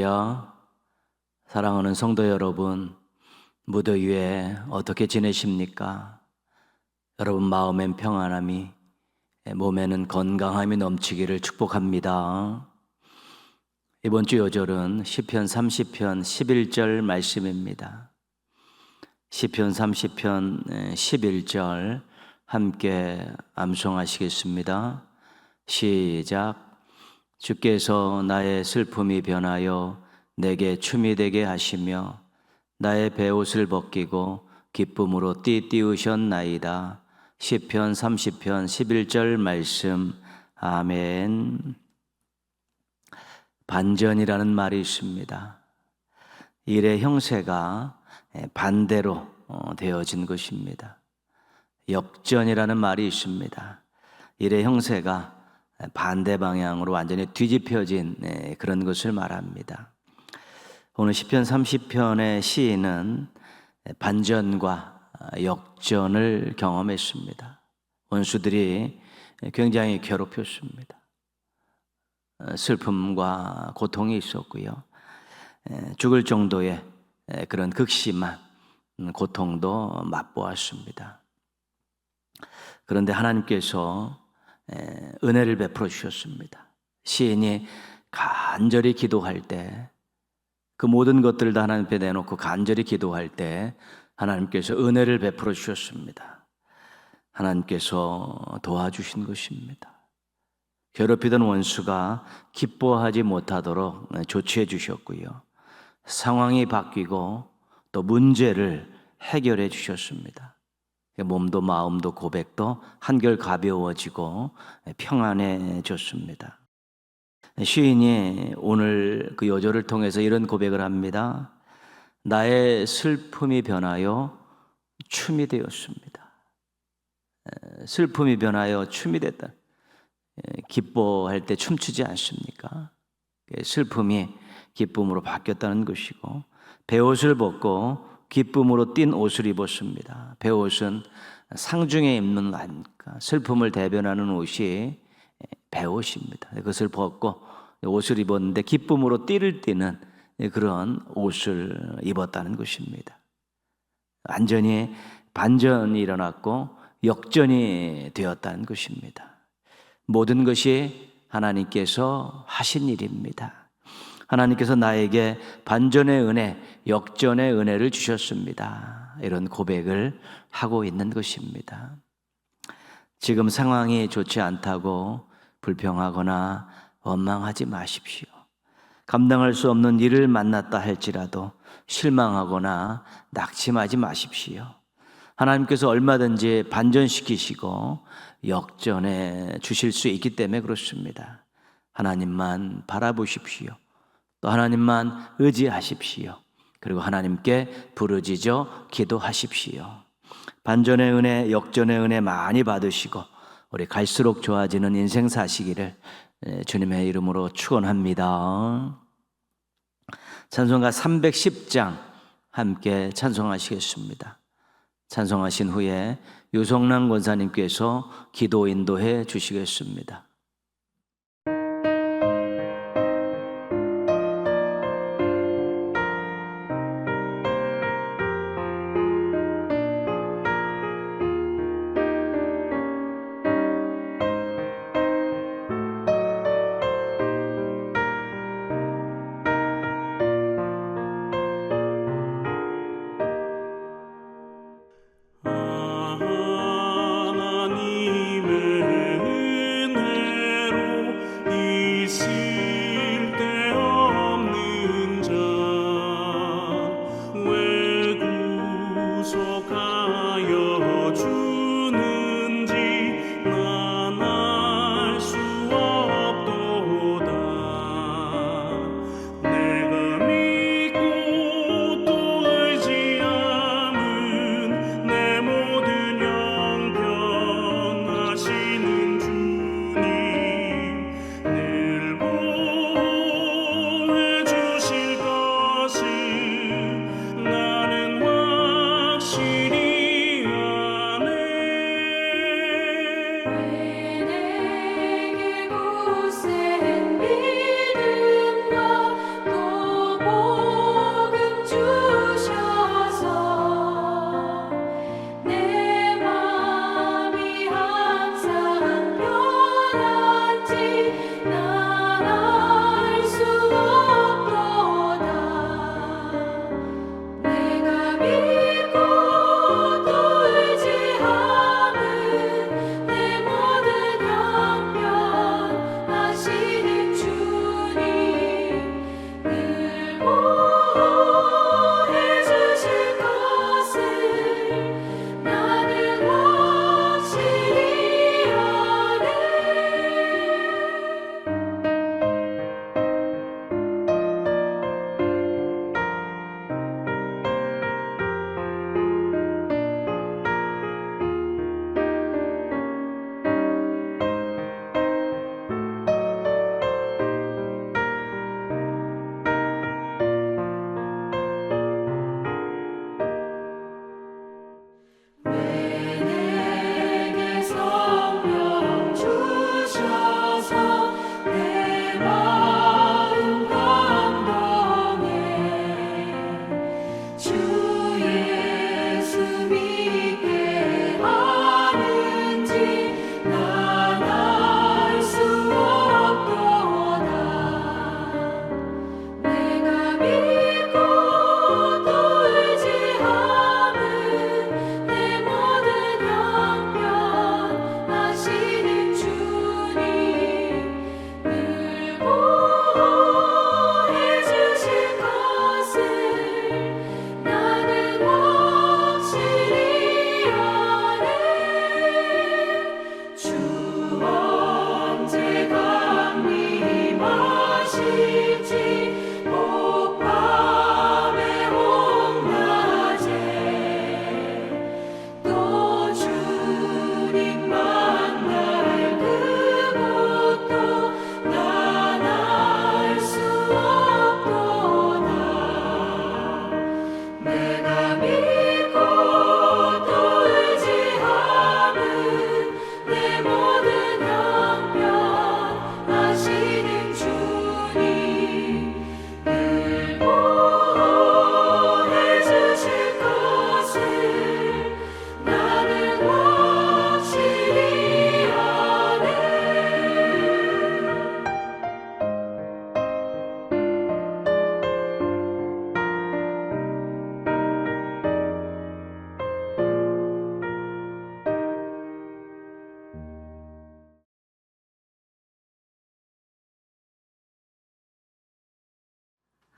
할렐루야. 사랑하는 성도 여러분, 무더위에 어떻게 지내십니까? 여러분 마음엔 평안함이, 몸에는 건강함이 넘치기를 축복합니다. 이번 주 요절은 시편 30편 11절 말씀입니다. 시편 30편 11절 함께 암송하시겠습니다. 시작. 주께서 나의 슬픔이 변하여 내게 춤이 되게 하시며 나의 베옷을 벗기고 기쁨으로 띠띠우셨나이다. 시편 30편 11절 말씀. 아멘. 반전이라는 말이 있습니다. 일의 형세가 반대로 되어진 것입니다. 역전이라는 말이 있습니다. 일의 형세가 반대 방향으로 완전히 뒤집혀진 그런 것을 말합니다. 오늘 시편 30편의 시인은 반전과 역전을 경험했습니다. 원수들이 굉장히 괴롭혔습니다. 슬픔과 고통이 있었고요. 죽을 정도의 그런 극심한 고통도 맛보았습니다. 그런데 하나님께서 은혜를 베풀어 주셨습니다. 시인이 간절히 기도할 때, 그 모든 것들을 다 하나님 앞에 내놓고 간절히 기도할 때 하나님께서 은혜를 베풀어 주셨습니다. 하나님께서 도와주신 것입니다. 괴롭히던 원수가 기뻐하지 못하도록 조치해 주셨고요. 상황이 바뀌고 또 문제를 해결해 주셨습니다. 몸도 마음도 고백도 한결 가벼워지고 평안해졌습니다. 시인이 오늘 그 요절을 통해서 이런 고백을 합니다. 나의 슬픔이 변하여 춤이 되었습니다. 슬픔이 변하여 춤이 됐다. 기뻐할 때 춤추지 않습니까? 슬픔이 기쁨으로 바뀌었다는 것이고, 베옷을 벗고 기쁨으로 띈 옷을 입었습니다. 베옷은 상중에 입는 슬픔을 대변하는 옷이 베옷입니다. 그것을 벗고 옷을 입었는데 기쁨으로 띠를 띠는 그런 옷을 입었다는 것입니다. 완전히 반전이 일어났고 역전이 되었다는 것입니다. 모든 것이 하나님께서 하신 일입니다. 하나님께서 나에게 반전의 은혜, 역전의 은혜를 주셨습니다. 이런 고백을 하고 있는 것입니다. 지금 상황이 좋지 않다고 불평하거나 원망하지 마십시오. 감당할 수 없는 일을 만났다 할지라도 실망하거나 낙심하지 마십시오. 하나님께서 얼마든지 반전시키시고 역전해 주실 수 있기 때문에 그렇습니다. 하나님만 바라보십시오. 또 하나님만 의지하십시오. 그리고 하나님께 부르짖어 기도하십시오. 반전의 은혜, 역전의 은혜 많이 받으시고 우리 갈수록 좋아지는 인생 사시기를 주님의 이름으로 축원합니다. 찬송가 310장 함께 찬송하시겠습니다. 찬송하신 후에 유성란 권사님께서 기도 인도해 주시겠습니다. 내 모든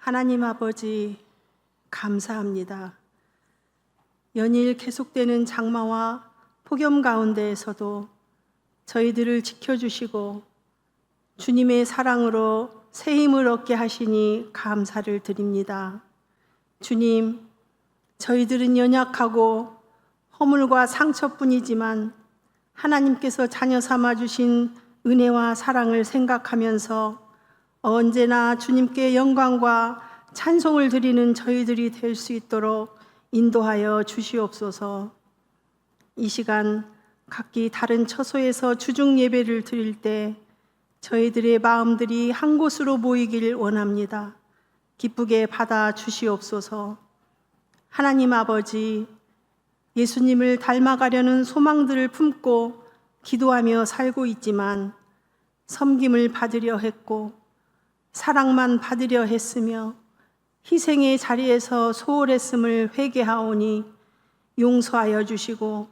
하나님 아버지, 감사합니다. 연일 계속되는 장마와 폭염 가운데에서도 저희들을 지켜주시고 주님의 사랑으로 새 힘을 얻게 하시니 감사를 드립니다. 주님, 저희들은 연약하고 허물과 상처뿐이지만 하나님께서 자녀 삼아 주신 은혜와 사랑을 생각하면서 언제나 주님께 영광과 찬송을 드리는 저희들이 될 수 있도록 인도하여 주시옵소서. 이 시간 각기 다른 처소에서 주중 예배를 드릴 때 저희들의 마음들이 한 곳으로 모이길 원합니다. 기쁘게 받아 주시옵소서. 하나님 아버지, 예수님을 닮아가려는 소망들을 품고 기도하며 살고 있지만 섬김을 받으려 했고 사랑만 받으려 했으며 희생의 자리에서 소홀했음을 회개하오니 용서하여 주시고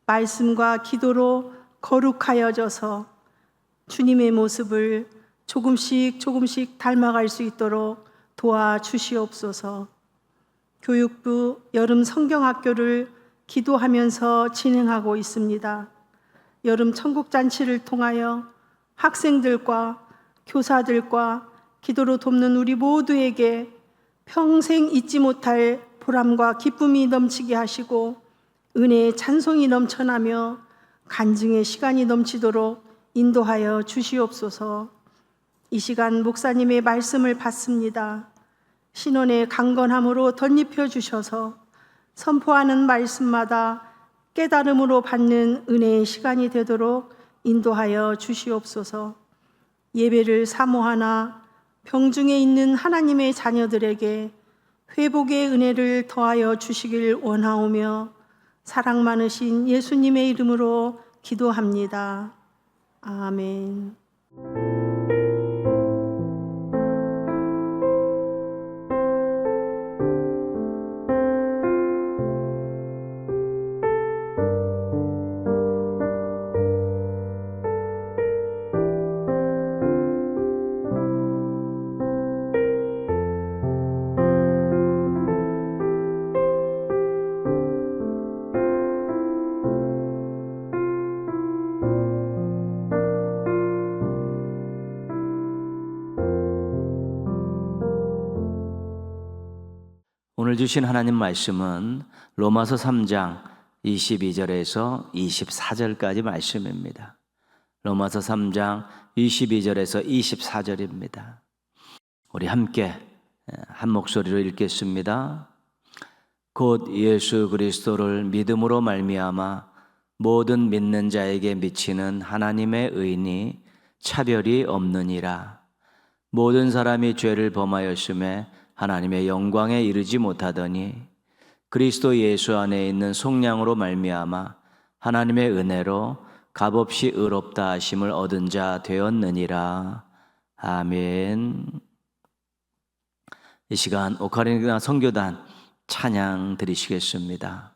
말씀과 기도로 거룩하여져서 주님의 모습을 조금씩 닮아갈 수 있도록 도와주시옵소서. 교육부 여름 성경학교를 기도하면서 진행하고 있습니다. 여름 천국잔치를 통하여 학생들과 교사들과 기도로 돕는 우리 모두에게 평생 잊지 못할 보람과 기쁨이 넘치게 하시고 은혜의 찬송이 넘쳐나며 간증의 시간이 넘치도록 인도하여 주시옵소서. 이 시간 목사님의 말씀을 받습니다. 신원의 강건함으로 덧입혀 주셔서 선포하는 말씀마다 깨달음으로 받는 은혜의 시간이 되도록 인도하여 주시옵소서. 예배를 사모하나 병중에 있는 하나님의 자녀들에게 회복의 은혜를 더하여 주시길 원하오며 사랑 많으신 예수님의 이름으로 기도합니다. 아멘. 오늘 주신 하나님 말씀은 로마서 3장 22절에서 24절까지 말씀입니다. 로마서 3장 22절에서 24절입니다. 우리 함께 한 목소리로 읽겠습니다. 곧 예수 그리스도를 믿음으로 말미암아 모든 믿는 자에게 미치는 하나님의 의인이 차별이 없느니라. 모든 사람이 죄를 범하였음에 하나님의 영광에 이르지 못하더니 그리스도 예수 안에 있는 속량으로 말미암아 하나님의 은혜로 값없이 의롭다 하심을 얻은 자 되었느니라. 아멘. 이 시간 오카리나 선교단 찬양 드리시겠습니다.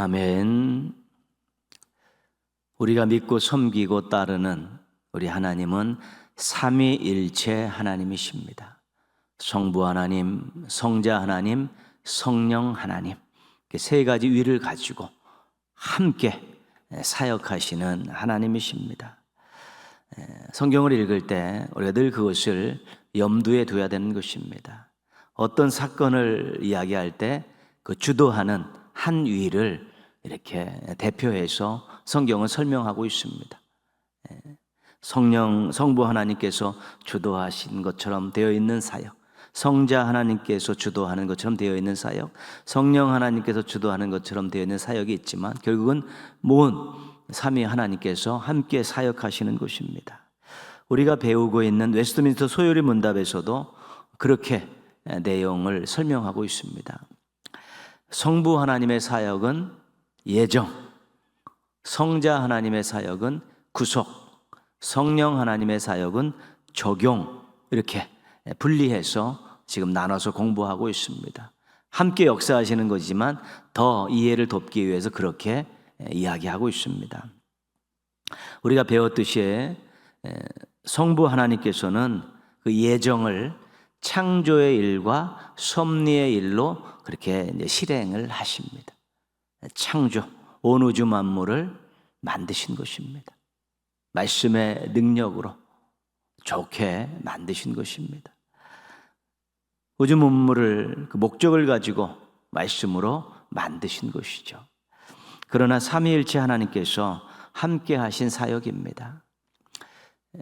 아멘. 우리가 믿고 섬기고 따르는 우리 하나님은 삼위일체 하나님이십니다. 성부 하나님, 성자 하나님, 성령 하나님, 세 가지 위를 가지고 함께 사역하시는 하나님이십니다. 성경을 읽을 때 우리가 늘 그것을 염두에 둬야 되는 것입니다. 어떤 사건을 이야기할 때 그 주도하는 한 위를 이렇게 대표해서 성경은 설명하고 있습니다. 성부 하나님께서 주도하신 것처럼 되어 있는 사역, 성자 하나님께서 주도하는 것처럼 되어 있는 사역, 성령 하나님께서 주도하는 것처럼 되어 있는 사역이 있지만 결국은 모은 삼위 하나님께서 함께 사역하시는 것입니다. 우리가 배우고 있는 웨스트민스터 소요리 문답에서도 그렇게 내용을 설명하고 있습니다. 성부 하나님의 사역은 예정, 성자 하나님의 사역은 구속, 성령 하나님의 사역은 적용, 이렇게 분리해서 지금 나눠서 공부하고 있습니다. 함께 역사하시는 거지만 더 이해를 돕기 위해서 그렇게 이야기하고 있습니다. 우리가 배웠듯이 성부 하나님께서는 그 예정을 창조의 일과 섭리의 일로 그렇게 이제 실행을 하십니다. 창조, 온 우주 만물을 만드신 것입니다. 말씀의 능력으로 좋게 만드신 것입니다. 우주 만물을 그 목적을 가지고 말씀으로 만드신 것이죠. 그러나 삼위일체 하나님께서 함께 하신 사역입니다.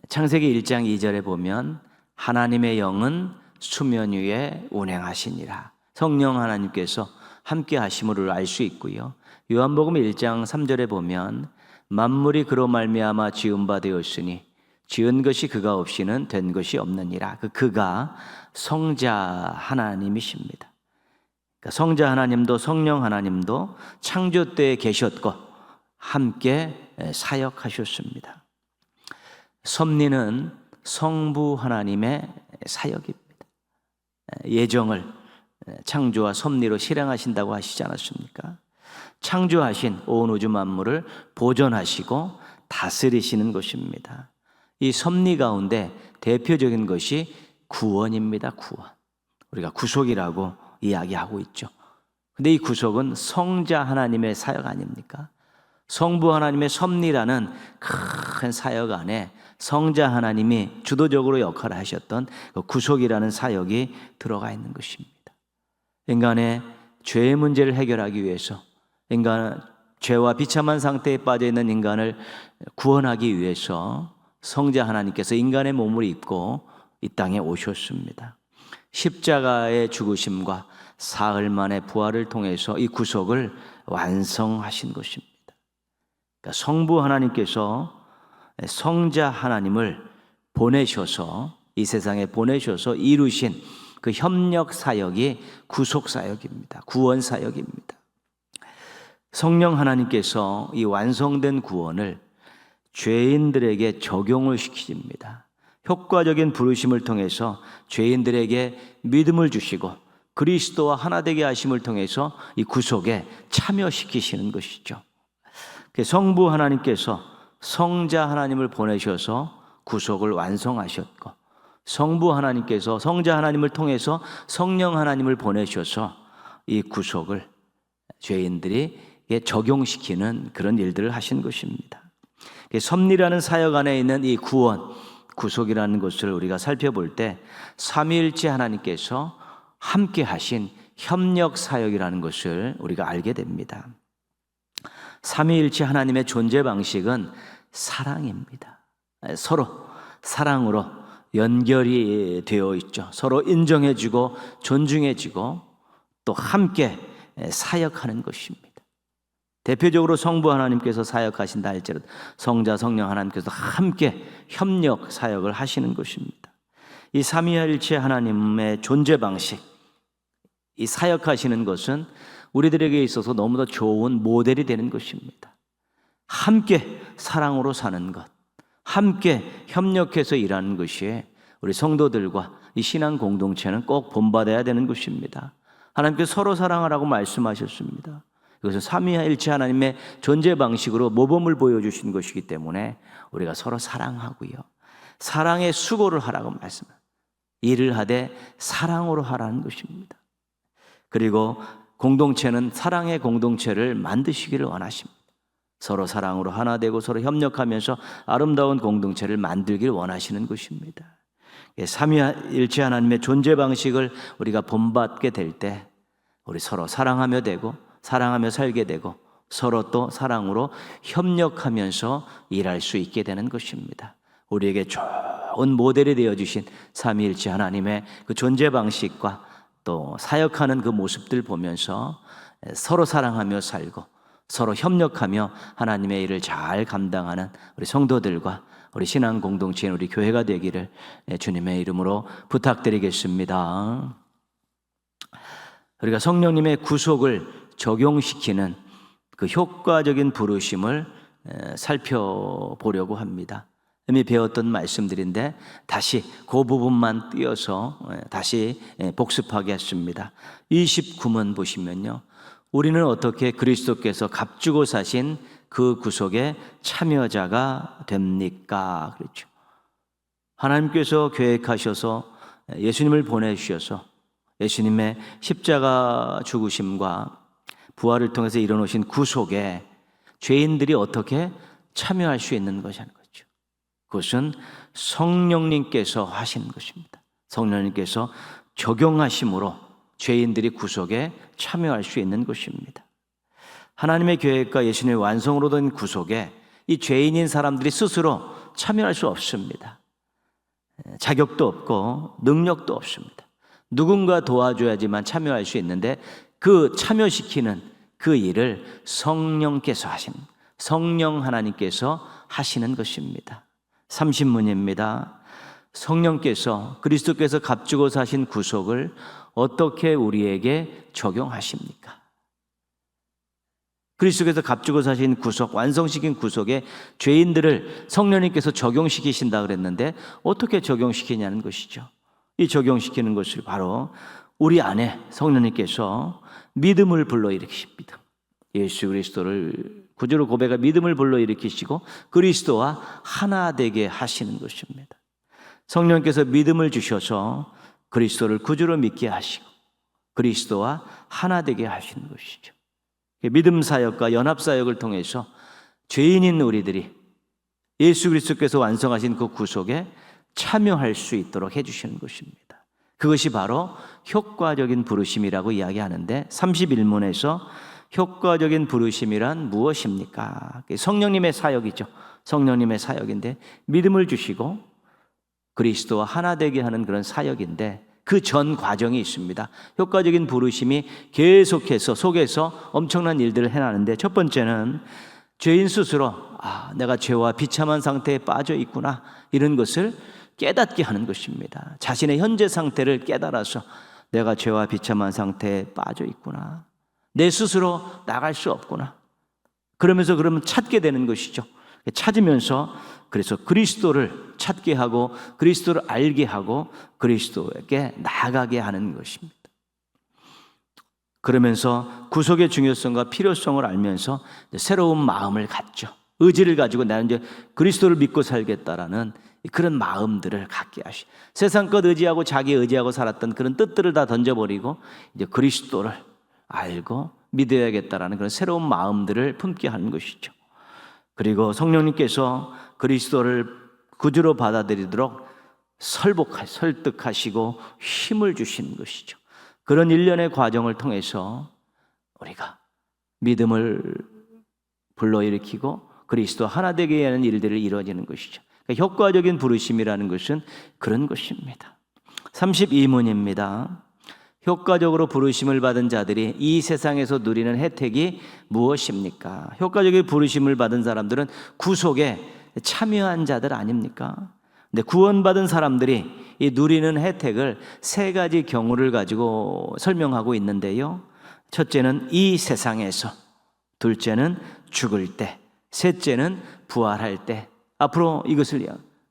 창세기 1장 2절에 보면 하나님의 영은 수면 위에 운행하시니라. 성령 하나님께서 함께 하심을 알 수 있고요. 요한복음 1장 3절에 보면 만물이 그로 말미암아 지은 바 되었으니 지은 것이 그가 없이는 된 것이 없느니라. 그가 성자 하나님이십니다. 그러니까 성자 하나님도 성령 하나님도 창조 때에 계셨고 함께 사역하셨습니다. 섭리는 성부 하나님의 사역입니다. 예정을 창조와 섭리로 실행하신다고 하시지 않았습니까? 창조하신 온 우주 만물을 보존하시고 다스리시는 것입니다. 이 섭리 가운데 대표적인 것이 구원입니다. 구원. 우리가 구속이라고 이야기하고 있죠. 근데 이 구속은 성자 하나님의 사역 아닙니까? 성부 하나님의 섭리라는 큰 사역 안에 성자 하나님이 주도적으로 역할을 하셨던 그 구속이라는 사역이 들어가 있는 것입니다. 인간의 죄의 문제를 해결하기 위해서 인간 죄와 비참한 상태에 빠져 있는 인간을 구원하기 위해서 성자 하나님께서 인간의 몸을 입고 이 땅에 오셨습니다. 십자가의 죽으심과 사흘 만의 부활을 통해서 이 구속을 완성하신 것입니다. 그러니까 성부 하나님께서 성자 하나님을 보내셔서 이 세상에 보내셔서 이루신 그 협력 사역이 구속 사역입니다. 구원 사역입니다. 성령 하나님께서 이 완성된 구원을 죄인들에게 적용을 시키십니다. 효과적인 부르심을 통해서 죄인들에게 믿음을 주시고 그리스도와 하나 되게 하심을 통해서 이 구속에 참여시키시는 것이죠. 성부 하나님께서 성자 하나님을 보내셔서 구속을 완성하셨고 성부 하나님께서 성자 하나님을 통해서 성령 하나님을 보내셔서 이 구속을 죄인들에게 적용시키는 그런 일들을 하신 것입니다. 섭리라는 사역 안에 있는 이 구원, 구속이라는 것을 우리가 살펴볼 때 삼위일체 하나님께서 함께 하신 협력 사역이라는 것을 우리가 알게 됩니다. 삼위일체 하나님의 존재 방식은 사랑입니다. 서로 사랑으로 연결이 되어 있죠. 서로 인정해주고 존중해주고 또 함께 사역하는 것입니다. 대표적으로 성부 하나님께서 사역하신다 할지라도 성자 성령 하나님께서 함께 협력 사역을 하시는 것입니다. 이 삼위일체 하나님의 존재 방식, 이 사역하시는 것은 우리들에게 있어서 너무나 좋은 모델이 되는 것입니다. 함께 사랑으로 사는 것, 함께 협력해서 일하는 것이 우리 성도들과 이 신앙 공동체는 꼭 본받아야 되는 것입니다. 하나님께서 서로 사랑하라고 말씀하셨습니다. 이것은 삼위일체 하나님의 존재 방식으로 모범을 보여주신 것이기 때문에 우리가 서로 사랑하고요, 사랑의 수고를 하라고 말씀합니다. 일을 하되 사랑으로 하라는 것입니다. 그리고 공동체는 사랑의 공동체를 만드시기를 원하십니다. 서로 사랑으로 하나 되고 서로 협력하면서 아름다운 공동체를 만들기를 원하시는 것입니다. 삼위일체 하나님의 존재 방식을 우리가 본받게 될 때 우리 서로 사랑하며 되고 사랑하며 살게 되고 서로 또 사랑으로 협력하면서 일할 수 있게 되는 것입니다. 우리에게 좋은 모델이 되어주신 삼위일체 하나님의 그 존재 방식과 또 사역하는 그 모습들 보면서 서로 사랑하며 살고 서로 협력하며 하나님의 일을 잘 감당하는 우리 성도들과 우리 신앙 공동체인 우리 교회가 되기를 주님의 이름으로 부탁드리겠습니다. 우리가 성령님의 구속을 적용시키는 그 효과적인 부르심을 살펴보려고 합니다. 이미 배웠던 말씀들인데 다시 그 부분만 띄어서 다시 복습하게 했습니다. 29문 보시면요, 우리는 어떻게 그리스도께서 값주고 사신 그 구속의 참여자가 됩니까? 그렇죠. 하나님께서 계획하셔서 예수님을 보내주셔서 예수님의 십자가 죽으심과 부활을 통해서 이뤄놓으신 구속에 죄인들이 어떻게 참여할 수 있는 것이라는 거죠. 그것은 성령님께서 하시는 것입니다. 성령님께서 적용하심으로 죄인들이 구속에 참여할 수 있는 것입니다. 하나님의 계획과 예수님의 완성으로 된 구속에 이 죄인인 사람들이 스스로 참여할 수 없습니다. 자격도 없고 능력도 없습니다. 누군가 도와줘야지만 참여할 수 있는데 그 참여시키는 그 일을 성령께서 하시는, 성령 하나님께서 하시는 것입니다. 30문입니다. 성령께서 그리스도께서 값주고 사신 구속을 어떻게 우리에게 적용하십니까? 그리스도께서 값주고 사신 구속, 완성시킨 구속에 죄인들을 성령님께서 적용시키신다 그랬는데 어떻게 적용시키냐는 것이죠. 이 적용시키는 것을 바로 우리 안에 성령님께서 믿음을 불러일으키십니다. 예수 그리스도를 구주로 고백할 믿음을 불러일으키시고 그리스도와 하나 되게 하시는 것입니다. 성령께서 믿음을 주셔서 그리스도를 구주로 믿게 하시고 그리스도와 하나 되게 하시는 것이죠. 믿음 사역과 연합 사역을 통해서 죄인인 우리들이 예수 그리스도께서 완성하신 그 구속에 참여할 수 있도록 해주시는 것입니다. 그것이 바로 효과적인 부르심이라고 이야기하는데 31문에서 효과적인 부르심이란 무엇입니까? 성령님의 사역이죠. 성령님의 사역인데 믿음을 주시고 그리스도와 하나 되게 하는 그런 사역인데 그 전 과정이 있습니다. 효과적인 부르심이 계속해서 속에서 엄청난 일들을 해나가는데 첫 번째는 죄인 스스로 내가 죄와 비참한 상태에 빠져 있구나 이런 것을 깨닫게 하는 것입니다. 자신의 현재 상태를 깨달아서 내가 죄와 비참한 상태에 빠져 있구나, 내 스스로 나갈 수 없구나, 그러면서 그러면 찾게 되는 것이죠. 찾으면서 그래서 그리스도를 찾게 하고 그리스도를 알게 하고 그리스도에게 나아가게 하는 것입니다. 그러면서 구속의 중요성과 필요성을 알면서 새로운 마음을 갖죠. 의지를 가지고 나는 이제 그리스도를 믿고 살겠다라는 그런 마음들을 갖게 하시. 세상껏 의지하고 자기 의지하고 살았던 그런 뜻들을 다 던져버리고 이제 그리스도를 알고 믿어야겠다라는 그런 새로운 마음들을 품게 하는 것이죠. 그리고 성령님께서 그리스도를 구주로 받아들이도록 설득하시고 힘을 주시는 것이죠. 그런 일련의 과정을 통해서 우리가 믿음을 불러일으키고 그리스도 하나 되게 하는 일들이 이루어지는 것이죠. 그러니까 효과적인 부르심이라는 것은 그런 것입니다. 32문입니다. 효과적으로 부르심을 받은 자들이 이 세상에서 누리는 혜택이 무엇입니까? 효과적인 부르심을 받은 사람들은 구속에 참여한 자들 아닙니까? 근데 구원받은 사람들이 이 누리는 혜택을 세 가지 경우를 가지고 설명하고 있는데요. 첫째는 이 세상에서, 둘째는 죽을 때, 셋째는 부활할 때. 앞으로 이것을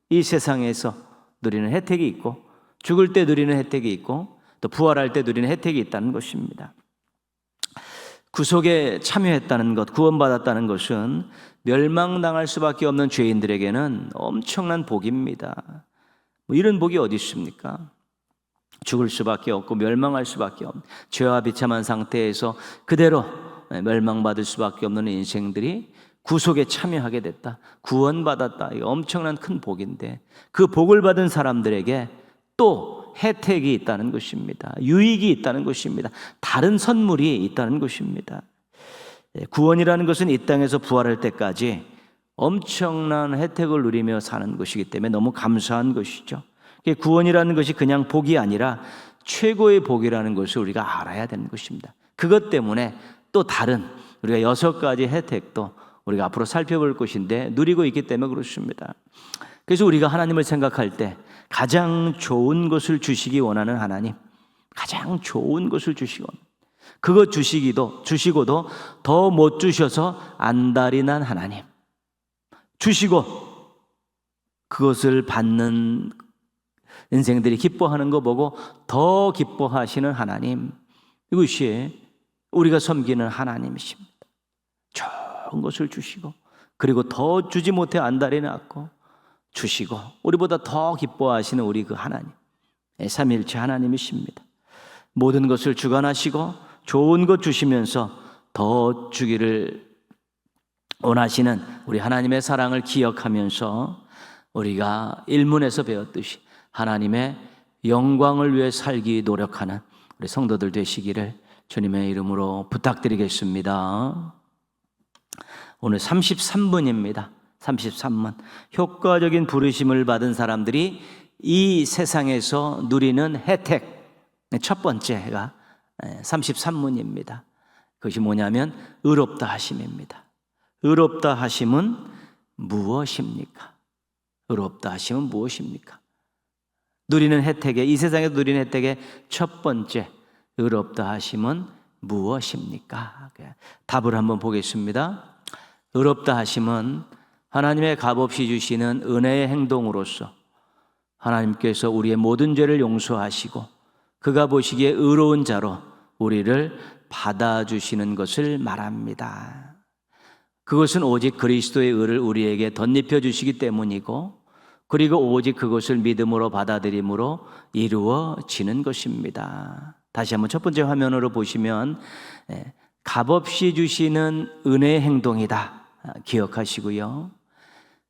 이 세상에서 누리는 혜택이 있고 죽을 때 누리는 혜택이 있고 또 부활할 때 누리는 혜택이 있다는 것입니다. 구속에 참여했다는 것, 구원받았다는 것은 멸망당할 수밖에 없는 죄인들에게는 엄청난 복입니다. 뭐 이런 복이 어디 있습니까? 죽을 수밖에 없고 멸망할 수밖에 없는, 죄와 비참한 상태에서 그대로 멸망받을 수밖에 없는 인생들이 구속에 참여하게 됐다, 구원받았다. 이거 엄청난 큰 복인데, 그 복을 받은 사람들에게 또 혜택이 있다는 것입니다. 유익이 있다는 것입니다. 다른 선물이 있다는 것입니다. 구원이라는 것은 이 땅에서 부활할 때까지 엄청난 혜택을 누리며 사는 것이기 때문에 너무 감사한 것이죠. 구원이라는 것이 그냥 복이 아니라 최고의 복이라는 것을 우리가 알아야 되는 것입니다. 그것 때문에 또 다른 우리가 6가지 혜택도 우리가 앞으로 살펴볼 것인데 누리고 있기 때문에 그렇습니다. 그래서 우리가 하나님을 생각할 때 가장 좋은 것을 주시기 원하는 하나님, 가장 좋은 것을 주시고, 그것 주시고도 더 못 주셔서 안달이 난 하나님, 주시고 그것을 받는 인생들이 기뻐하는 거 보고 더 기뻐하시는 하나님, 이것이 우리가 섬기는 하나님이십니다. 좋은 것을 주시고, 그리고 더 주지 못해 안달이 났고 주시고 우리보다 더 기뻐하시는 우리 그 하나님, 삼위일체 하나님이십니다. 모든 것을 주관하시고 좋은 것 주시면서 더 주기를 원하시는 우리 하나님의 사랑을 기억하면서 우리가 일문에서 배웠듯이 하나님의 영광을 위해 살기 노력하는 우리 성도들 되시기를 주님의 이름으로 부탁드리겠습니다. 오늘 33문입니다. 33문. 효과적인 부르심을 받은 사람들이 이 세상에서 누리는 혜택, 첫 번째가 33문입니다. 그것이 뭐냐면 의롭다 하심입니다. 의롭다 하심은 무엇입니까? 의롭다 하심은 무엇입니까? 누리는 혜택의, 이 세상에서 누리는 혜택의 첫 번째, 의롭다 하심은 무엇입니까? 답을 한번 보겠습니다. 의롭다 하심은 하나님의 값없이 주시는 은혜의 행동으로서 하나님께서 우리의 모든 죄를 용서하시고 그가 보시기에 의로운 자로 우리를 받아주시는 것을 말합니다. 그것은 오직 그리스도의 의를 우리에게 덧입혀 주시기 때문이고, 그리고 오직 그것을 믿음으로 받아들임으로 이루어지는 것입니다. 다시 한번 첫 번째 화면으로 보시면 값없이 주시는 은혜의 행동이다 기억하시고요,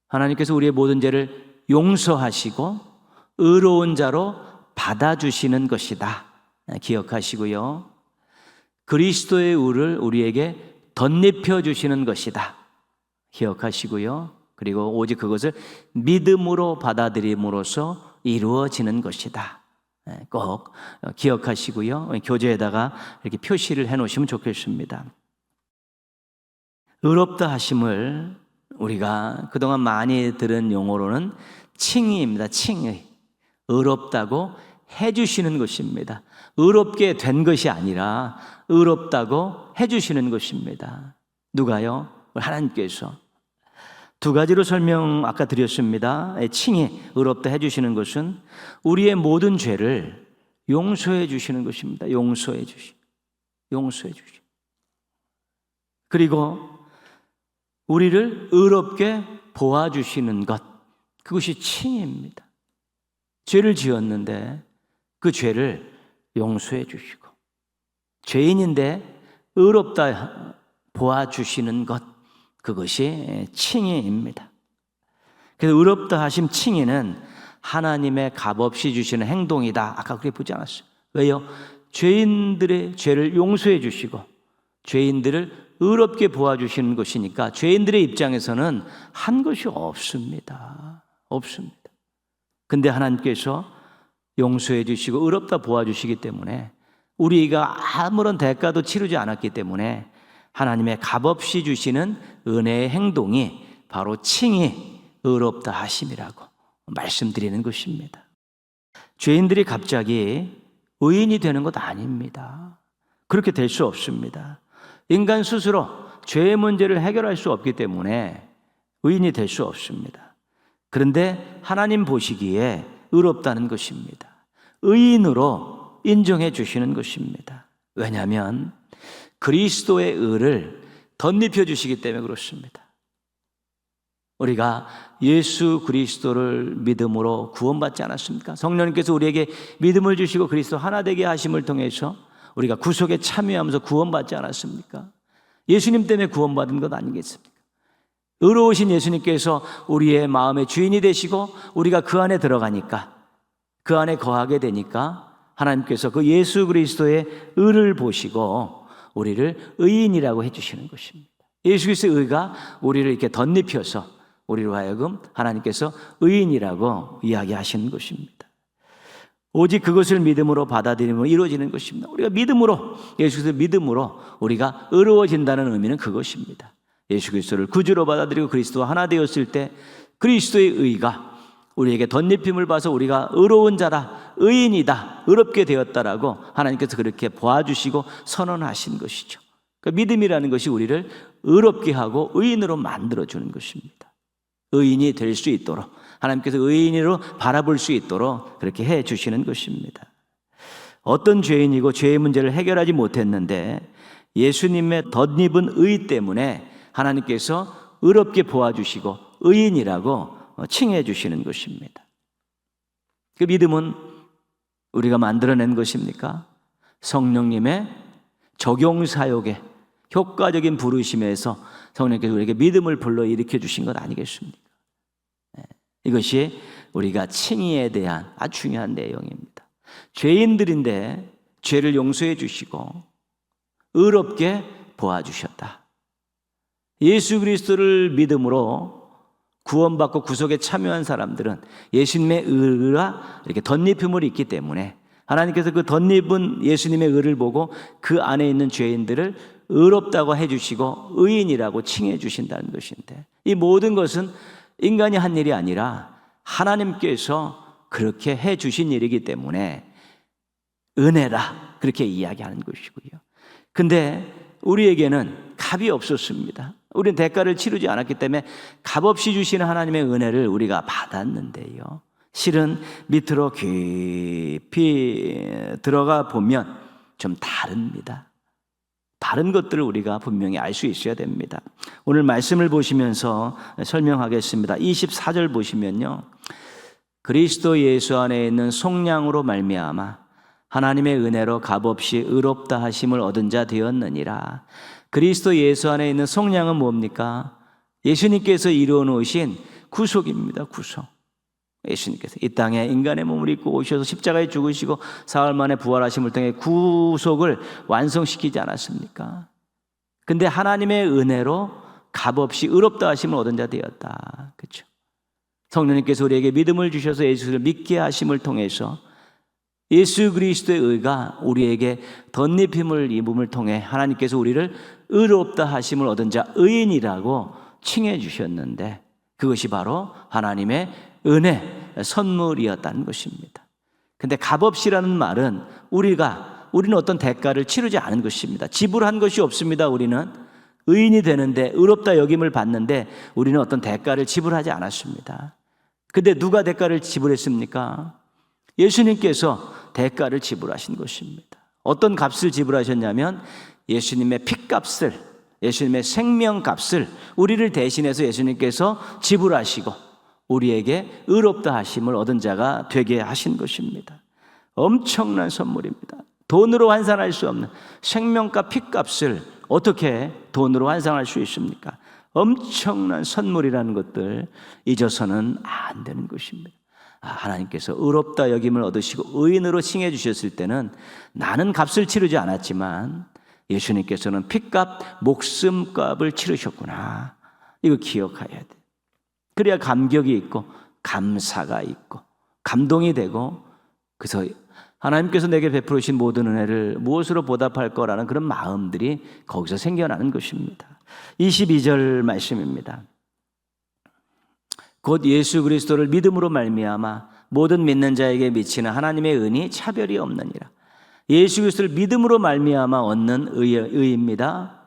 하나님께서 우리의 모든 죄를 용서하시고 의로운 자로 받아주시는 것이다 기억하시고요, 그리스도의 의를 우리에게 덧입혀 주시는 것이다 기억하시고요, 그리고 오직 그것을 믿음으로 받아들임으로써 이루어지는 것이다 꼭 기억하시고요, 교재에다가 이렇게 표시를 해놓으시면 좋겠습니다. 의롭다 하심을 우리가 그동안 많이 들은 용어로는 칭의입니다. 칭의. 의롭다고 해주시는 것입니다. 의롭게 된 것이 아니라 의롭다고 해주시는 것입니다. 누가요? 하나님께서. 두 가지로 설명 아까 드렸습니다. 칭의, 의롭다 해주시는 것은 우리의 모든 죄를 용서해 주시는 것입니다. 용서해 주시. 그리고 우리를 의롭게 보아주시는 것, 그것이 칭의입니다. 죄를 지었는데 그 죄를 용서해 주시고, 죄인인데 의롭다 보아주시는 것, 그것이 칭의입니다. 그래서 의롭다 하심 칭의는 하나님의 값없이 주시는 행동이다. 아까 그렇게 보지 않았어요. 왜요? 죄인들의 죄를 용서해 주시고 죄인들을 의롭게 보아주시는 것이니까 죄인들의 입장에서는 한 것이 없습니다. 근데 하나님께서 용서해 주시고 의롭다 보아주시기 때문에 우리가 아무런 대가도 치르지 않았기 때문에 하나님의 값없이 주시는 은혜의 행동이 바로 칭의, 의롭다 하심이라고 말씀드리는 것입니다. 죄인들이 갑자기 의인이 되는 것 아닙니다. 그렇게 될 수 없습니다. 인간 스스로 죄의 문제를 해결할 수 없기 때문에 의인이 될 수 없습니다. 그런데 하나님 보시기에 의롭다는 것입니다. 의인으로 인정해 주시는 것입니다. 왜냐하면 그리스도의 의를 덧입혀 주시기 때문에 그렇습니다. 우리가 예수 그리스도를 믿음으로 구원받지 않았습니까? 성령님께서 우리에게 믿음을 주시고 그리스도 하나 되게 하심을 통해서 우리가 구속에 참여하면서 구원받지 않았습니까? 예수님 때문에 구원받은 것 아니겠습니까? 의로우신 예수님께서 우리의 마음의 주인이 되시고 우리가 그 안에 들어가니까, 그 안에 거하게 되니까 하나님께서 그 예수 그리스도의 의를 보시고 우리를 의인이라고 해주시는 것입니다. 예수 그리스도의 의가 우리를 이렇게 덧입혀서 우리로 하여금 하나님께서 의인이라고 이야기하시는 것입니다. 오직 그것을 믿음으로 받아들이면 이루어지는 것입니다. 우리가 믿음으로, 예수 그리스도를 믿음으로 우리가 의로워진다는 의미는 그것입니다. 예수 그리스도를 구주로 받아들이고 그리스도와 하나 되었을 때 그리스도의 의가 우리에게 덧입힘을 봐서 우리가 의로운 자다, 의인이다, 의롭게 되었다라고 하나님께서 그렇게 보아주시고 선언하신 것이죠. 그러니까 믿음이라는 것이 우리를 의롭게 하고 의인으로 만들어주는 것입니다. 의인이 될 수 있도록, 하나님께서 의인으로 바라볼 수 있도록 그렇게 해 주시는 것입니다. 어떤 죄인이고 죄의 문제를 해결하지 못했는데 예수님의 덧입은 의 때문에 하나님께서 의롭게 보아주시고 의인이라고 칭해 주시는 것입니다. 그 믿음은 우리가 만들어낸 것입니까? 성령님의 적용사역에 효과적인 부르심에서 성령께서 우리에게 믿음을 불러일으켜 주신 것 아니겠습니까? 이것이 우리가 칭의에 대한 아주 중요한 내용입니다. 죄인들인데 죄를 용서해 주시고 의롭게 보아주셨다. 예수 그리스도를 믿음으로 구원받고 구속에 참여한 사람들은 예수님의 의가 이렇게 덧입힘을 있기 때문에 하나님께서 그 덧입은 예수님의 의를 보고 그 안에 있는 죄인들을 의롭다고 해주시고 의인이라고 칭해 주신다는 것인데, 이 모든 것은 인간이 한 일이 아니라 하나님께서 그렇게 해 주신 일이기 때문에 은혜라 그렇게 이야기하는 것이고요. 근데 우리에게는 값이 없었습니다. 우리는 대가를 치르지 않았기 때문에 값없이 주시는 하나님의 은혜를 우리가 받았는데요, 실은 밑으로 깊이 들어가 보면 좀 다릅니다. 다른 것들을 우리가 분명히 알 수 있어야 됩니다. 오늘 말씀을 보시면서 설명하겠습니다. 24절 보시면요, 그리스도 예수 안에 있는 속량으로 말미암아 하나님의 은혜로 값없이 의롭다 하심을 얻은 자 되었느니라. 그리스도 예수 안에 있는 속량은 뭡니까? 예수님께서 이루어 놓으신 구속입니다. 구속. 예수님께서 이 땅에 인간의 몸을 입고 오셔서 십자가에 죽으시고 사흘 만에 부활하심을 통해 구속을 완성시키지 않았습니까? 근데 하나님의 은혜로 값없이 의롭다 하심을 얻은 자 되었다. 그렇죠? 성령님께서 우리에게 믿음을 주셔서 예수를 믿게 하심을 통해서 예수 그리스도의 의가 우리에게 덧입힘을 입음을 통해 하나님께서 우리를 의롭다 하심을 얻은 자, 의인이라고 칭해 주셨는데, 그것이 바로 하나님의 은혜, 선물이었다는 것입니다. 근데 값없이라는 말은 우리는 어떤 대가를 치르지 않은 것입니다. 지불한 것이 없습니다. 우리는 의인이 되는데, 의롭다 여김을 받는데 우리는 어떤 대가를 지불하지 않았습니다. 근데 누가 대가를 지불했습니까? 예수님께서 대가를 지불하신 것입니다. 어떤 값을 지불하셨냐면 예수님의 피값을, 예수님의 생명값을 우리를 대신해서 예수님께서 지불하시고 우리에게 의롭다 하심을 얻은 자가 되게 하신 것입니다. 엄청난 선물입니다. 돈으로 환산할 수 없는 생명값, 피값을 어떻게 돈으로 환산할 수 있습니까? 엄청난 선물이라는 것들 잊어서는 안 되는 것입니다. 하나님께서 의롭다 여김을 얻으시고 의인으로 칭해 주셨을 때는 나는 값을 치르지 않았지만 예수님께서는 피값, 목숨값을 치르셨구나. 이거 기억해야 돼. 그래야 감격이 있고 감사가 있고 감동이 되고, 그래서 하나님께서 내게 베풀으신 모든 은혜를 무엇으로 보답할 거라는 그런 마음들이 거기서 생겨나는 것입니다. 22절 말씀입니다. 곧 예수 그리스도를 믿음으로 말미암아 모든 믿는 자에게 미치는 하나님의 은이 차별이 없느니라. 예수 그리스도를 믿음으로 말미암아 얻는 의입니다.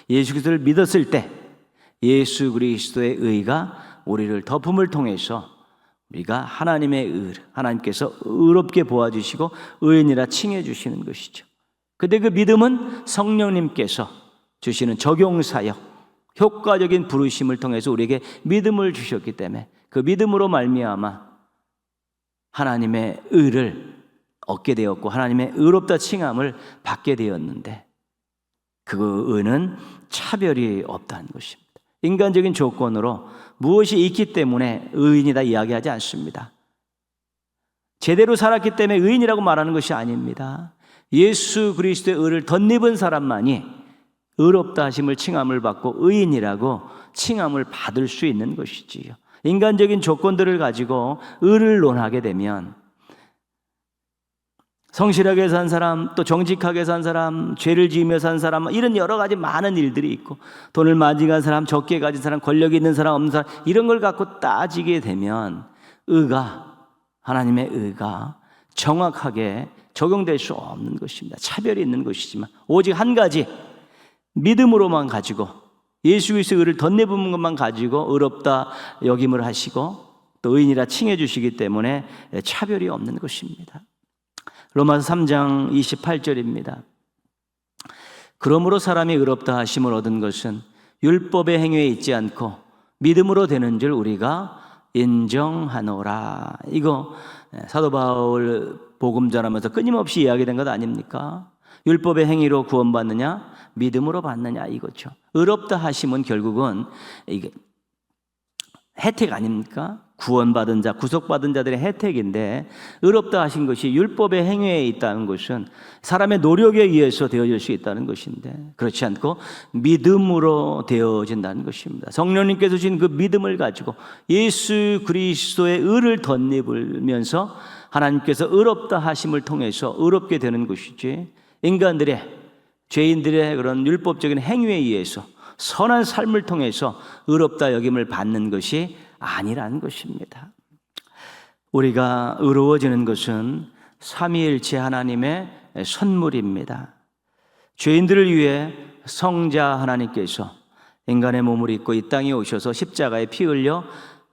예수 그리스도를 믿었을 때 예수 그리스도의 의가 우리를 덮음을 통해서 우리가 하나님의 의, 하나님께서 의롭게 보아주시고 의인이라 칭해 주시는 것이죠. 근데 그 믿음은 성령님께서 주시는 적용사역, 효과적인 부르심을 통해서 우리에게 믿음을 주셨기 때문에 그 믿음으로 말미암아 하나님의 의를 얻게 되었고 하나님의 의롭다 칭함을 받게 되었는데, 그 의는 차별이 없다는 것입니다. 인간적인 조건으로 무엇이 있기 때문에 의인이다 이야기하지 않습니다. 제대로 살았기 때문에 의인이라고 말하는 것이 아닙니다. 예수 그리스도의 의를 덧입은 사람만이 의롭다 하심을 칭함을 받고 의인이라고 칭함을 받을 수 있는 것이지요. 인간적인 조건들을 가지고 의를 논하게 되면 성실하게 산 사람, 또 정직하게 산 사람, 죄를 지으며 산 사람, 이런 여러 가지 많은 일들이 있고, 돈을 많이 가진 사람, 적게 가진 사람, 권력이 있는 사람, 없는 사람, 이런 걸 갖고 따지게 되면 의가, 하나님의 의가 정확하게 적용될 수 없는 것입니다. 차별이 있는 것이지만 오직 한 가지, 믿음으로만 가지고 예수 그리스도의 의를 덧내부은 것만 가지고 의롭다 여김을 하시고 또 의인이라 칭해 주시기 때문에 차별이 없는 것입니다. 로마서 3장 28절입니다. 그러므로 사람이 의롭다 하심을 얻은 것은 율법의 행위에 있지 않고 믿음으로 되는 줄 우리가 인정하노라. 이거 사도 바울 복음 전하면서 끊임없이 이야기된 것 아닙니까? 율법의 행위로 구원받느냐, 믿음으로 받느냐, 이거죠. 의롭다 하심은 결국은 이게 혜택 아닙니까? 구원받은 자, 구속받은 자들의 혜택인데, 의롭다 하신 것이 율법의 행위에 있다는 것은 사람의 노력에 의해서 되어질 수 있다는 것인데, 그렇지 않고 믿음으로 되어진다는 것입니다. 성령님께서 주신 그 믿음을 가지고 예수 그리스도의 의를 덧입으면서 하나님께서 의롭다 하심을 통해서 의롭게 되는 것이지, 인간들의, 죄인들의 그런 율법적인 행위에 의해서 선한 삶을 통해서 의롭다 여김을 받는 것이 아니라는 것입니다. 우리가 의로워지는 것은 삼위일체 하나님의 선물입니다. 죄인들을 위해 성자 하나님께서 인간의 몸을 입고 이 땅에 오셔서 십자가에 피 흘려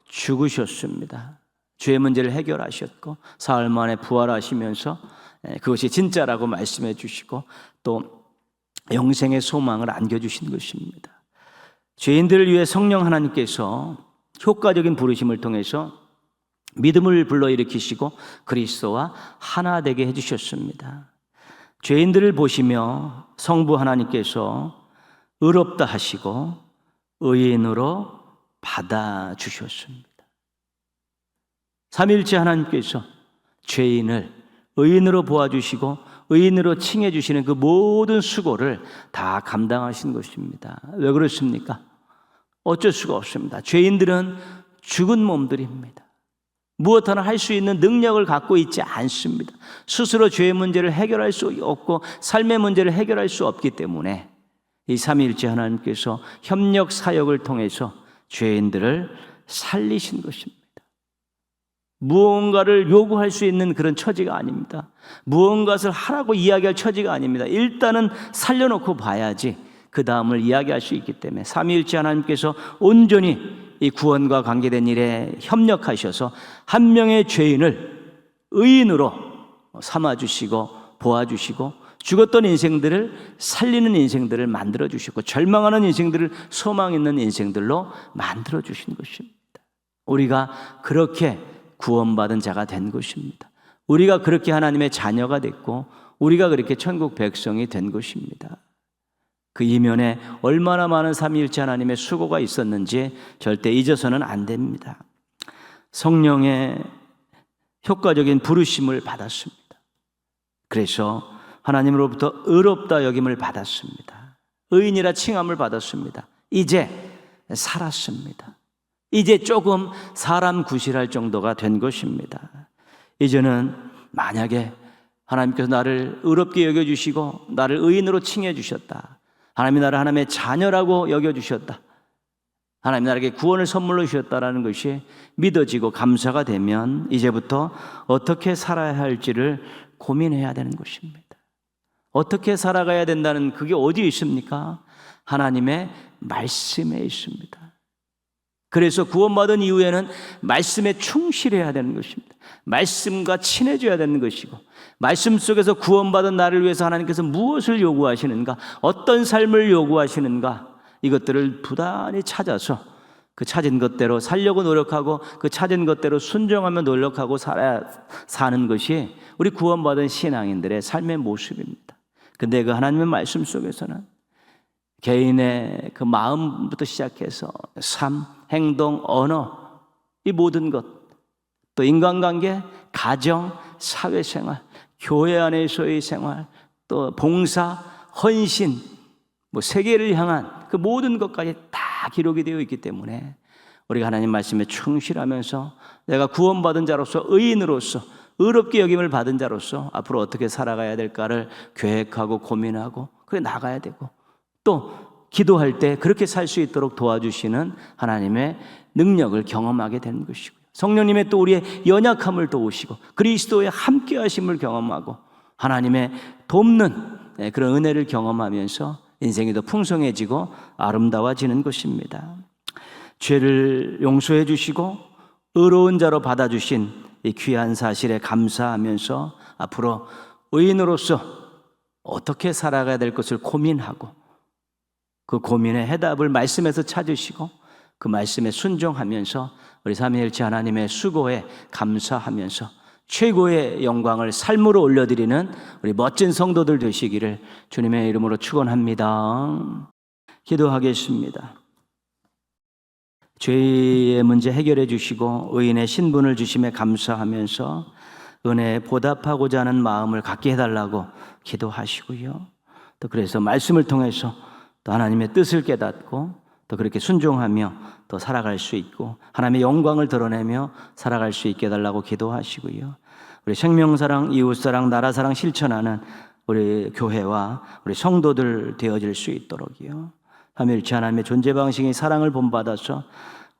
죽으셨습니다. 죄의 문제를 해결하셨고 사흘 만에 부활하시면서 그것이 진짜라고 말씀해 주시고 또 영생의 소망을 안겨주신 것입니다. 죄인들을 위해 성령 하나님께서 효과적인 부르심을 통해서 믿음을 불러일으키시고 그리스도와 하나 되게 해주셨습니다. 죄인들을 보시며 성부 하나님께서 의롭다 하시고 의인으로 받아주셨습니다. 삼위일체 하나님께서 죄인을 의인으로 보아주시고 의인으로 칭해주시는 그 모든 수고를 다 감당하신 것입니다. 왜 그렇습니까? 어쩔 수가 없습니다. 죄인들은 죽은 몸들입니다. 무엇 하나 할 수 있는 능력을 갖고 있지 않습니다. 스스로 죄의 문제를 해결할 수 없고 삶의 문제를 해결할 수 없기 때문에 이 삼위일체 하나님께서 협력 사역을 통해서 죄인들을 살리신 것입니다. 무언가를 요구할 수 있는 그런 처지가 아닙니다. 무언가를 하라고 이야기할 처지가 아닙니다. 일단은 살려놓고 봐야지 그 다음을 이야기할 수 있기 때문에 삼위일체 하나님께서 온전히 이 구원과 관계된 일에 협력하셔서 한 명의 죄인을 의인으로 삼아주시고 보아주시고 죽었던 인생들을 살리는 인생들을 만들어주시고 절망하는 인생들을 소망 있는 인생들로 만들어주신 것입니다. 우리가 그렇게 구원받은 자가 된 것입니다. 우리가 그렇게 하나님의 자녀가 됐고 우리가 그렇게 천국 백성이 된 것입니다. 그 이면에 얼마나 많은 삼위일체 하나님의 수고가 있었는지 절대 잊어서는 안 됩니다. 성령의 효과적인 부르심을 받았습니다. 그래서 하나님으로부터 의롭다 여김을 받았습니다. 의인이라 칭함을 받았습니다. 이제 살았습니다. 이제 조금 사람 구실할 정도가 된 것입니다. 이제는 만약에 하나님께서 나를 의롭게 여겨주시고 나를 의인으로 칭해 주셨다, 하나님이 나를 하나님의 자녀라고 여겨주셨다, 하나님 나에게 구원을 선물로 주셨다라는 것이 믿어지고 감사가 되면 이제부터 어떻게 살아야 할지를 고민해야 되는 것입니다. 어떻게 살아가야 된다는 그게 어디에 있습니까? 하나님의 말씀에 있습니다. 그래서 구원받은 이후에는 말씀에 충실해야 되는 것입니다. 말씀과 친해져야 되는 것이고, 말씀 속에서 구원받은 나를 위해서 하나님께서 무엇을 요구하시는가, 어떤 삶을 요구하시는가, 이것들을 부단히 찾아서 그 찾은 것대로 살려고 노력하고 그 찾은 것대로 순종하며 노력하고 사는 것이 우리 구원받은 신앙인들의 삶의 모습입니다. 근데 그 하나님의 말씀 속에서는 개인의 그 마음부터 시작해서 삶, 행동, 언어, 이 모든 것, 또 인간관계, 가정, 사회생활, 교회 안에서의 생활, 또 봉사, 헌신, 세계를 향한 그 모든 것까지 다 기록이 되어 있기 때문에 우리가 하나님 말씀에 충실하면서 내가 구원받은 자로서, 의인으로서, 의롭게 여김을 받은 자로서 앞으로 어떻게 살아가야 될까를 계획하고 고민하고 그래 나가야 되고, 또 기도할 때 그렇게 살 수 있도록 도와주시는 하나님의 능력을 경험하게 되는 것이고요. 성령님의 또 우리의 연약함을 도우시고 그리스도의 함께하심을 경험하고 하나님의 돕는 그런 은혜를 경험하면서 인생이 더 풍성해지고 아름다워지는 것입니다. 죄를 용서해 주시고 의로운 자로 받아주신 이 귀한 사실에 감사하면서 앞으로 의인으로서 어떻게 살아가야 될 것을 고민하고 그 고민의 해답을 말씀에서 찾으시고 그 말씀에 순종하면서 우리 삼위일체 하나님의 수고에 감사하면서 최고의 영광을 삶으로 올려드리는 우리 멋진 성도들 되시기를 주님의 이름으로 축원합니다. 기도하겠습니다. 죄의 문제 해결해 주시고 의인의 신분을 주심에 감사하면서 은혜에 보답하고자 하는 마음을 갖게 해달라고 기도하시고요. 또 그래서 말씀을 통해서 또 하나님의 뜻을 깨닫고 또 그렇게 순종하며 또 살아갈 수 있고 하나님의 영광을 드러내며 살아갈 수 있게 해달라고 기도하시고요. 우리 생명사랑, 이웃사랑, 나라사랑 실천하는 우리 교회와 우리 성도들 되어질 수 있도록요. 삼위일체 하나님의 존재 방식이 사랑을 본받아서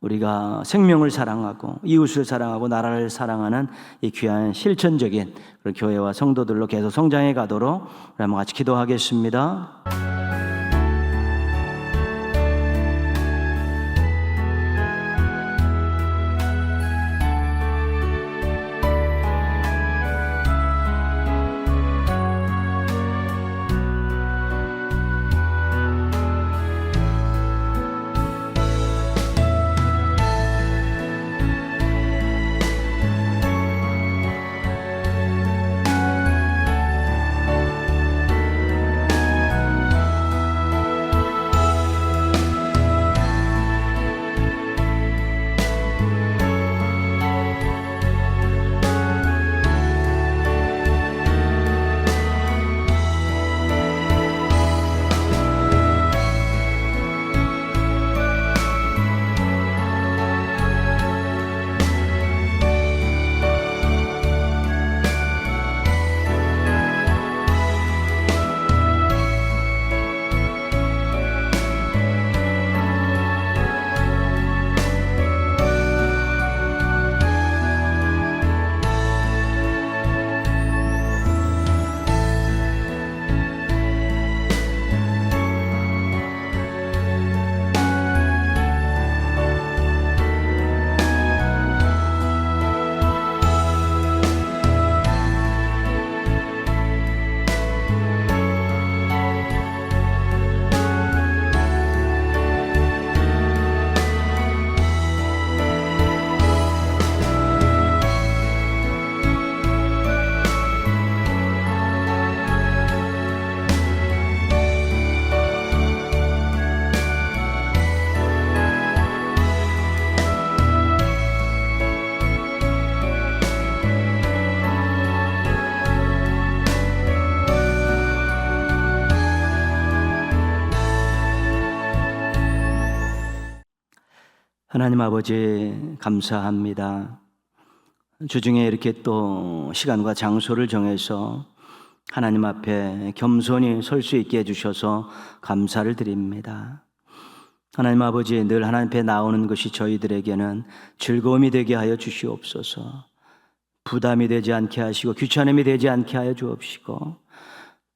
우리가 생명을 사랑하고 이웃을 사랑하고 나라를 사랑하는 이 귀한 실천적인 그런 교회와 성도들로 계속 성장해 가도록 우리 한번 같이 기도하겠습니다. 하나님 아버지 감사합니다. 주중에 이렇게 또 시간과 장소를 정해서 하나님 앞에 겸손히 설 수 있게 해주셔서 감사를 드립니다. 하나님 아버지, 늘 하나님 앞에 나오는 것이 저희들에게는 즐거움이 되게 하여 주시옵소서. 부담이 되지 않게 하시고 귀찮음이 되지 않게 하여 주옵시고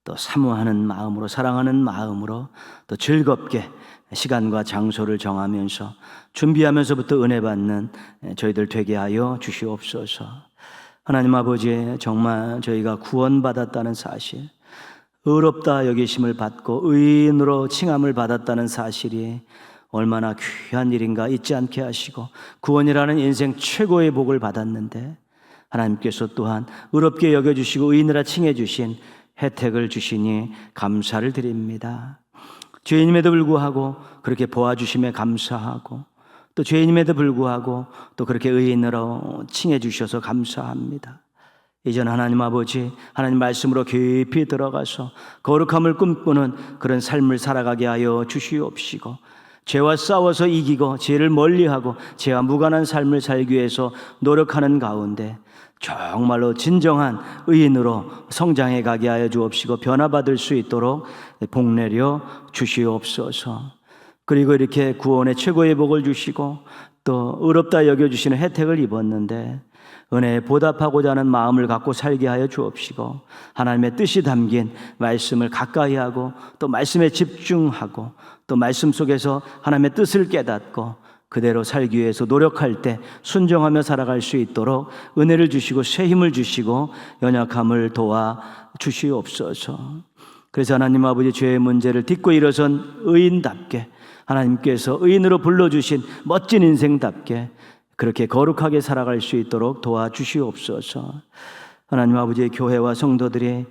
또 사모하는 마음으로, 사랑하는 마음으로 또 즐겁게 시간과 장소를 정하면서 준비하면서부터 은혜 받는 저희들 되게 하여 주시옵소서. 하나님 아버지, 정말 저희가 구원받았다는 사실, 의롭다 여기심을 받고 의인으로 칭함을 받았다는 사실이 얼마나 귀한 일인가 잊지 않게 하시고, 구원이라는 인생 최고의 복을 받았는데 하나님께서 또한 의롭게 여겨주시고 의인이라 칭해 주신 혜택을 주시니 감사를 드립니다. 죄인임에도 불구하고 그렇게 보아주심에 감사하고, 또 죄인임에도 불구하고 또 그렇게 의인으로 칭해 주셔서 감사합니다. 이전 하나님 아버지, 하나님 말씀으로 깊이 들어가서 거룩함을 꿈꾸는 그런 삶을 살아가게 하여 주시옵시고, 죄와 싸워서 이기고 죄를 멀리하고 죄와 무관한 삶을 살기 위해서 노력하는 가운데 정말로 진정한 의인으로 성장해 가게 하여 주옵시고, 변화받을 수 있도록 복내려 주시옵소서. 그리고 이렇게 구원의 최고의 복을 주시고 또 의롭다 여겨주시는 혜택을 입었는데 은혜에 보답하고자 하는 마음을 갖고 살게 하여 주옵시고, 하나님의 뜻이 담긴 말씀을 가까이 하고 또 말씀에 집중하고 또 말씀 속에서 하나님의 뜻을 깨닫고 그대로 살기 위해서 노력할 때 순종하며 살아갈 수 있도록 은혜를 주시고 새 힘을 주시고 연약함을 도와 주시옵소서. 그래서 하나님 아버지, 죄의 문제를 딛고 일어선 의인답게, 하나님께서 의인으로 불러주신 멋진 인생답게 그렇게 거룩하게 살아갈 수 있도록 도와주시옵소서. 하나님 아버지의 교회와 성도들이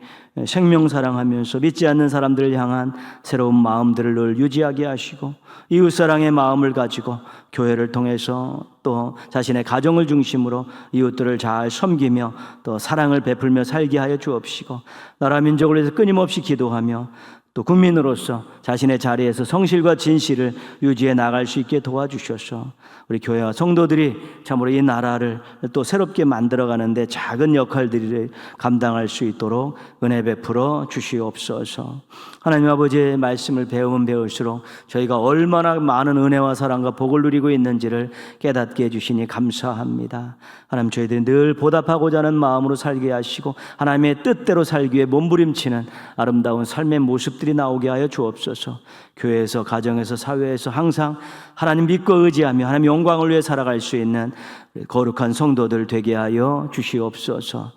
생명사랑하면서 믿지 않는 사람들을 향한 새로운 마음들을 늘 유지하게 하시고, 이웃사랑의 마음을 가지고 교회를 통해서 또 자신의 가정을 중심으로 이웃들을 잘 섬기며 또 사랑을 베풀며 살게 하여 주옵시고, 나라 민족을 위해서 끊임없이 기도하며 또 국민으로서 자신의 자리에서 성실과 진실을 유지해 나갈 수 있게 도와주셔서 우리 교회와 성도들이 참으로 이 나라를 또 새롭게 만들어가는데 작은 역할들을 감당할 수 있도록 은혜 베풀어 주시옵소서. 하나님 아버지의 말씀을 배우면 배울수록 저희가 얼마나 많은 은혜와 사랑과 복을 누리고 있는지를 깨닫게 해주시니 감사합니다. 하나님, 저희들이 늘 보답하고자 하는 마음으로 살게 하시고 하나님의 뜻대로 살기 위해 몸부림치는 아름다운 삶의 모습들이 나오게 하여 주옵소서. 교회에서, 가정에서, 사회에서 항상 하나님 믿고 의지하며 하나님 영광을 위해 살아갈 수 있는 거룩한 성도들 되게 하여 주시옵소서.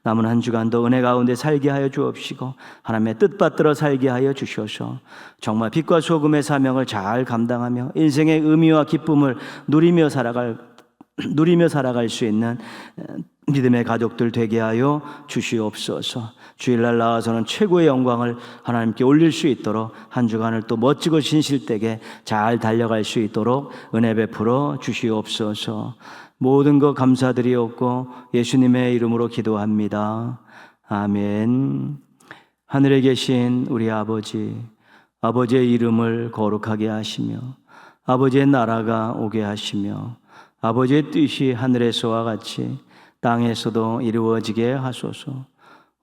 남은 한 주간도 은혜 가운데 살게 하여 주옵시고 하나님의 뜻 받들어 살게 하여 주셔서 정말 빛과 소금의 사명을 잘 감당하며 인생의 의미와 기쁨을 누리며 살아갈 수 있는 믿음의 가족들 되게 하여 주시옵소서. 주일날 나와서는 최고의 영광을 하나님께 올릴 수 있도록 한 주간을 또 멋지고 진실되게 잘 달려갈 수 있도록 은혜 베풀어 주시옵소서. 모든 것 감사드리옵고 예수님의 이름으로 기도합니다. 아멘. 하늘에 계신 우리 아버지, 아버지의 이름을 거룩하게 하시며 아버지의 나라가 오게 하시며 아버지의 뜻이 하늘에서와 같이 땅에서도 이루어지게 하소서.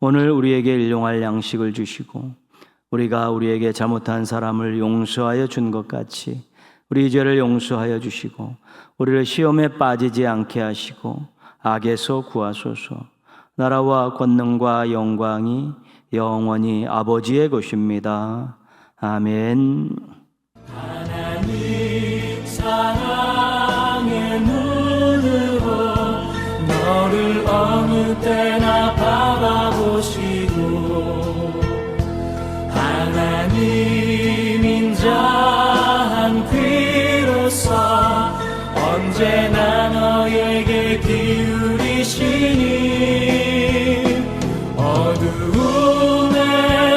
오늘 우리에게 일용할 양식을 주시고 우리가 우리에게 잘못한 사람을 용서하여 준 것 같이 우리 죄를 용서하여 주시고 우리를 시험에 빠지지 않게 하시고 악에서 구하소서. 나라와 권능과 영광이 영원히 아버지의 것입니다. 아멘. 하나님 사랑의 눈으로 너를 어느 때나 바라보시고 하나님 인자한 귀로서 언제나 너에게 기울이시니 어두움에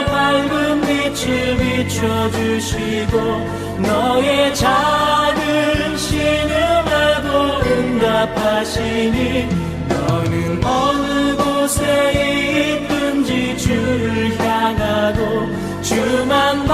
밝은 빛을 비춰주시고 너의 작은 신음에도 응답하시니 너는 어느 곳에 있든지 주를 향하고 주만